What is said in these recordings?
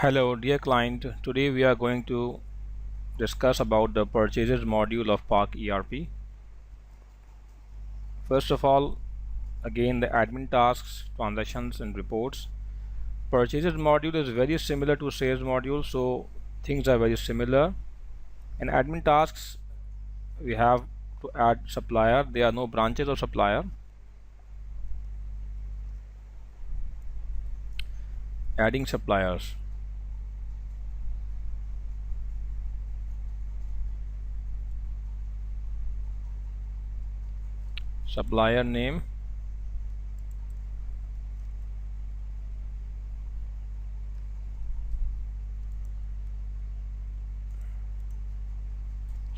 Hello dear client, today we are going to discuss about the purchases module of PakERP. First of all, again the admin tasks, transactions and reports. Purchases module is very similar to sales module, so things are very similar. In admin tasks we have to add supplier. There are no branches of supplier. Adding suppliers. Supplier name,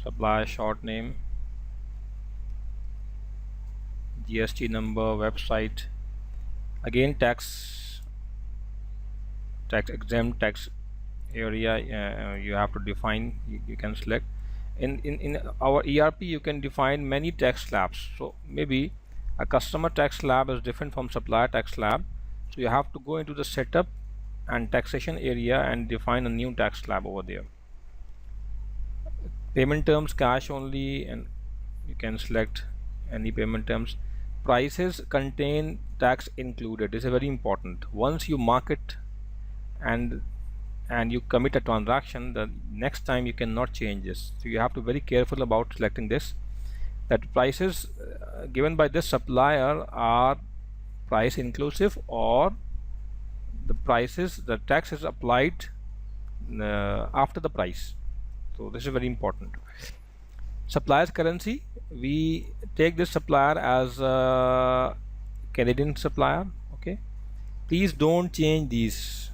supplier short name, GST number, website. Again tax exempt, tax area you have to define. You can select in our ERP. You can define many tax slabs, so maybe a customer tax slab is different from supplier tax slab, so you have to go into the setup and taxation area and define a new tax slab over there. Payment terms, cash only, and you can select any payment terms. Prices contain tax included. This is very important. Once you mark it and you commit a transaction, the next time you cannot change this, so you have to be very careful about selecting this, that prices given by this supplier are price inclusive, or the prices, the tax is applied after the price. So this is very important. Supplier's currency, we take this supplier as a Canadian supplier. Okay, please don't change these.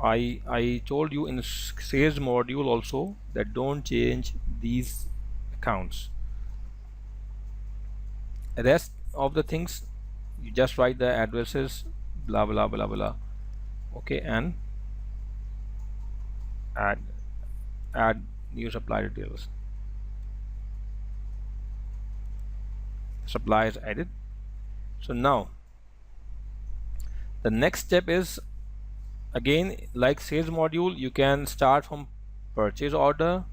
I told you in sales module also that don't change these accounts. Rest of the things you just write the addresses, blah blah blah blah. Okay, and add new supplier details. Supply is added. So now the next step is, again like sales module, you can start from purchase order,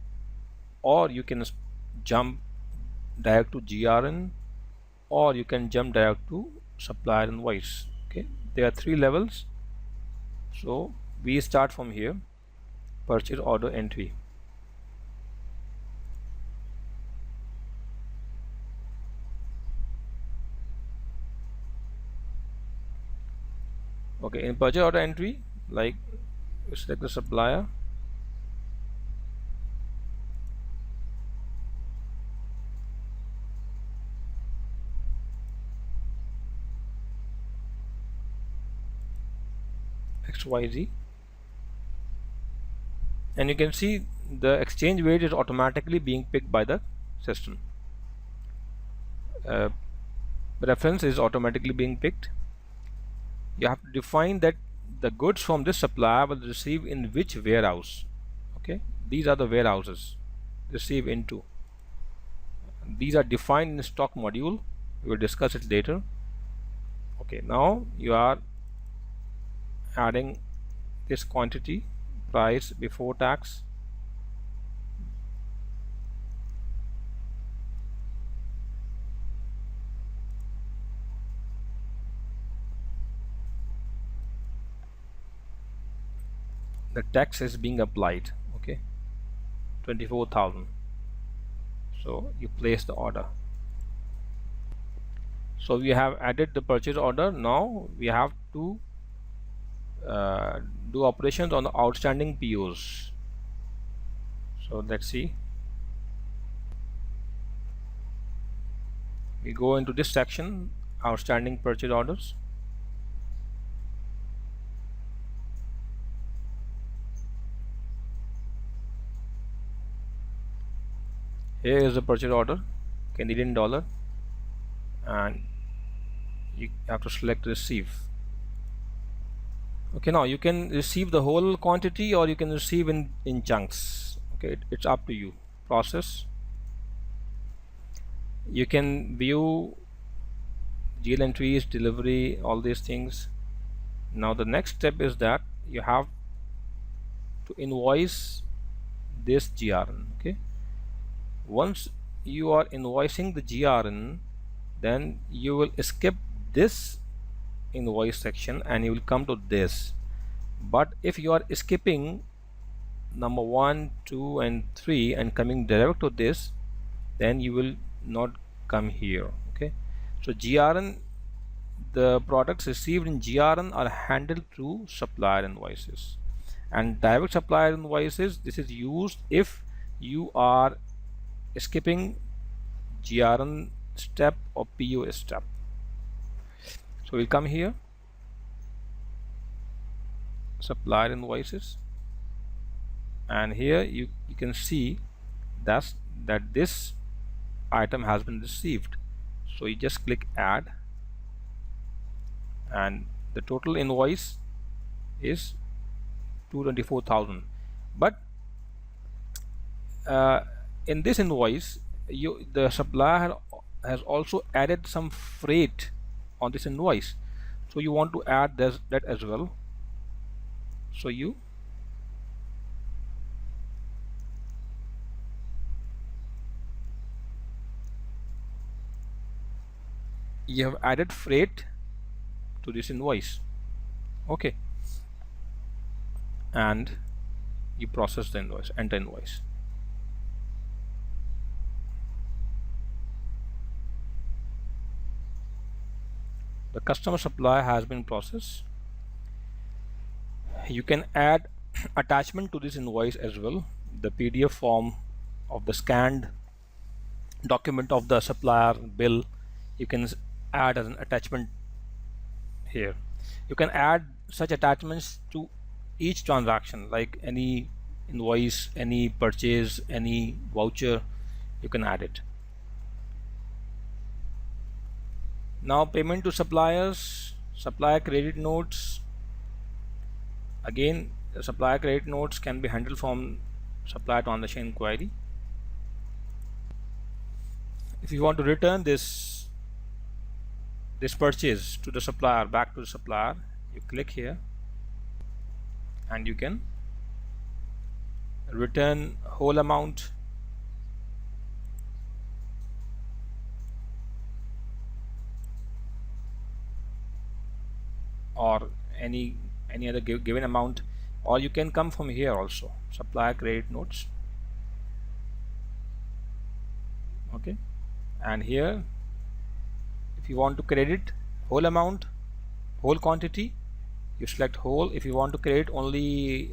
or you can jump direct to GRN, or you can jump direct to supplier invoice. Okay, there are three levels, so we start from here. Purchase order entry. Okay, in purchase order entry, like select the supplier, XYZ, and you can see the exchange rate is automatically being picked by the system. Reference is automatically being picked. You have to define that the goods from this supplier will receive in which warehouse. Okay, these are the warehouses receive into. These are defined in the stock module. We will discuss it later. Okay, now you are adding this quantity, price before tax, the tax is being applied. Okay, 24,000. so you place the order. So we have added the purchase order. Now we have to do operations on the outstanding POs. So let's see. We go into this section, outstanding purchase orders. Here is the purchase order, Canadian dollar, and you have to select receive. Okay, now you can receive the whole quantity, or you can receive in chunks. Okay, it's up to you. Process, you can view GL entries, delivery, all these things. Now the next step is that you have to invoice this GRN. Okay, once you are invoicing the GRN, then you will skip this invoice section and you will come to this. But if you are skipping number 1, 2 and 3 and coming direct to this, then you will not come here. Okay, so GRN, the products received in GRN are handled through supplier invoices, and direct supplier invoices, this is used if you are skipping GRN step or POS step. So we'll come here, supplier invoices, and here you can see that this item has been received. So you just click add, and the total invoice is 224,000. But in this invoice, the supplier has also added some freight on this invoice, so you want to add that as well. So you have added freight to this invoice. Okay, and you process the invoice, enter invoice. The customer supply has been processed. You can add attachment to this invoice as well. The PDF form of the scanned document of the supplier bill, you can add as an attachment here. You can add such attachments to each transaction, like any invoice, any purchase, any voucher, you can add it. Now payment to suppliers, supplier credit notes. Again, the supplier credit notes can be handled from supplier transaction inquiry. If you want to return this purchase to the supplier, back to the supplier, you click here and you can return whole amount, or any other given amount, or you can come from here also, supplier credit notes. Okay, and here if you want to credit whole amount, whole quantity, you select whole. If you want to credit only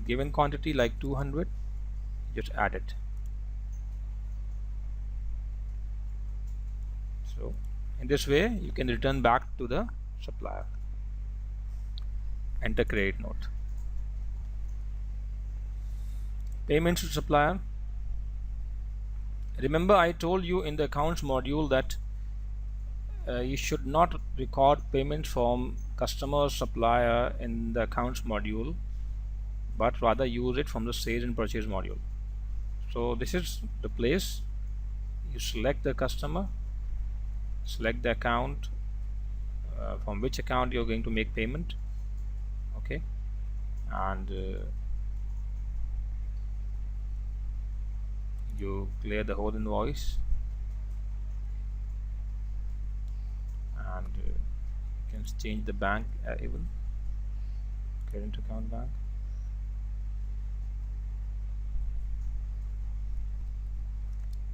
given quantity like 200, just add it. So in this way you can return back to the supplier. Enter credit note. Payments to supplier. Remember, I told you in the accounts module that you should not record payments from customer supplier in the accounts module, but rather use it from the sales and purchase module. So this is the place. You select the customer, select the account, from which account you're going to make payment. Okay, and you clear the whole invoice, and you can change the bank, even current account bank.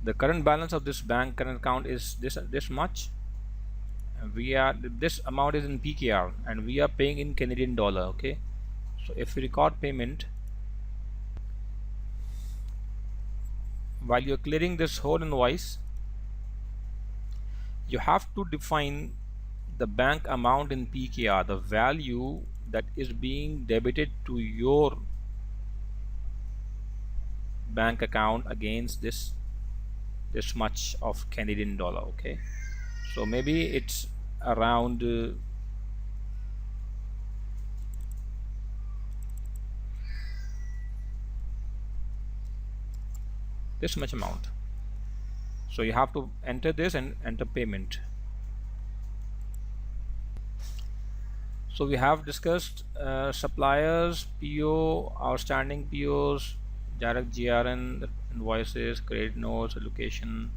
The current balance of this bank current account is this much. This amount is in PKR and we are paying in Canadian dollar. Okay, so if we record payment, while you're clearing this whole invoice, you have to define the bank amount in PKR, the value that is being debited to your bank account against this much of Canadian dollar. Okay, so maybe it's around this much amount. So you have to enter this and enter payment. So we have discussed suppliers, PO, outstanding POs, direct GRN invoices, credit notes, allocation,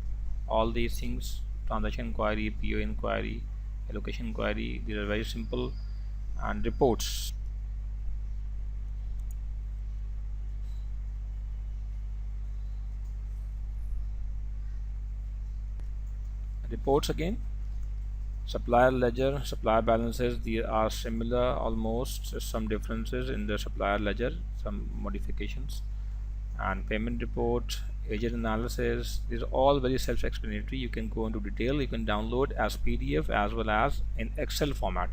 all these things, transaction inquiry, PO inquiry, allocation inquiry. These are very simple. And reports. Reports again. Supplier ledger, supplier balances, they are similar almost, just some differences in the supplier ledger, some modifications. And payment report, agent analysis, these are all very self-explanatory. You can go into detail, you can download as PDF as well as in Excel format.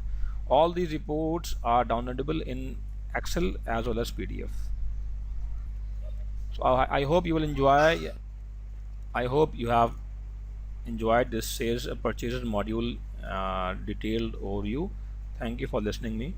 All these reports are downloadable in Excel as well as PDF. So I hope you will enjoy. I hope you have enjoyed this sales purchases module detailed overview. Thank you for listening me.